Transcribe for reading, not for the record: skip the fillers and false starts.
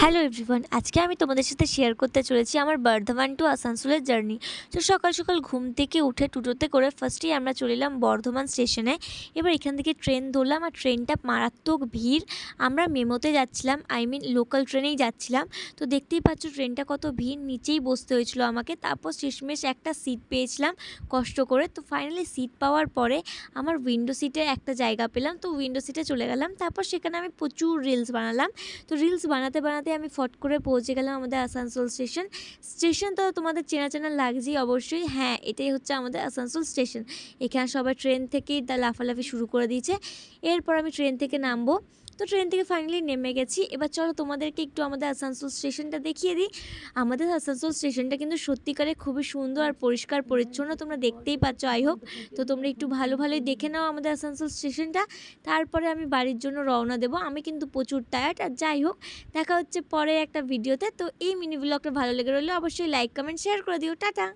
Hello everyone, আজকে আমি তোমাদের সাথে শেয়ার করতে চলেছি আমার বর্ধমান টু আসানসোলের জার্নি। তো সকাল সকাল ঘুম থেকে উঠে টোটোতে করে ফার্স্টেই আমরা চলে এলাম বর্ধমান স্টেশনে। এবার এখান থেকে ট্রেন ধরলাম, আর ট্রেনটা মারাত্মক ভিড়। আমরা মেমোতে যাচ্ছিলাম, লোকাল ট্রেনেই যাচ্ছিলাম। তো দেখতেই পাচ্ছ ট্রেনটা কত ভিড়, নিচেই বসতে হয়েছিল আমাকে। তারপর শেষমেশ একটা সিট পেয়েছিলাম কষ্ট করে। তো ফাইনালি সিট পাওয়ার পরে আমার উইন্ডো সিটে একটা জায়গা পেলাম, তো উইন্ডো সিটে চলে গেলাম। তারপর সেখানে আমি প্রচুর রিলস বানালাম। তো রিলস বানাতে বানাতে আমি ফট করে পৌঁছে গেলাম আমাদের আসানসোল স্টেশন। স্টেশন তো তোমাদের চেনা চেনা লাগছেই অবশ্যই। হ্যাঁ, এটাই হচ্ছে আমাদের আসানসোল স্টেশন। এখানে সবাই ট্রেন থেকেই লাফালাফি শুরু করে দিয়েছে। এরপর আমি ট্রেন থেকে নামবো। তো ট্রেন থেকে ফাইনালি নেমে গেছি। এবার চলো তোমাদেরকে একটু আমাদের আসানসোল স্টেশনটা দেখিয়ে দিই। আমাদের আসানসোল স্টেশনটা কিন্তু সত্যিকারে খুবই সুন্দর আর পরিষ্কার পরিচ্ছন্ন, তোমরা দেখতেই পাচ্ছ আই হোপ। তো তোমরা একটু ভালোই দেখে নাও আমাদের আসানসোল স্টেশনটা। তারপরে আমি বাড়ির জন্য রওনা দেবো। আমি কিন্তু প্রচুর টায়ার্ড। আর যাই হোক, দেখা হচ্ছে পরে একটা ভিডিওতে। তো এই মিনি ব্লগটা ভালো লেগে রইলে অবশ্যই লাইক কমেন্ট শেয়ার করে দিও। টাটা।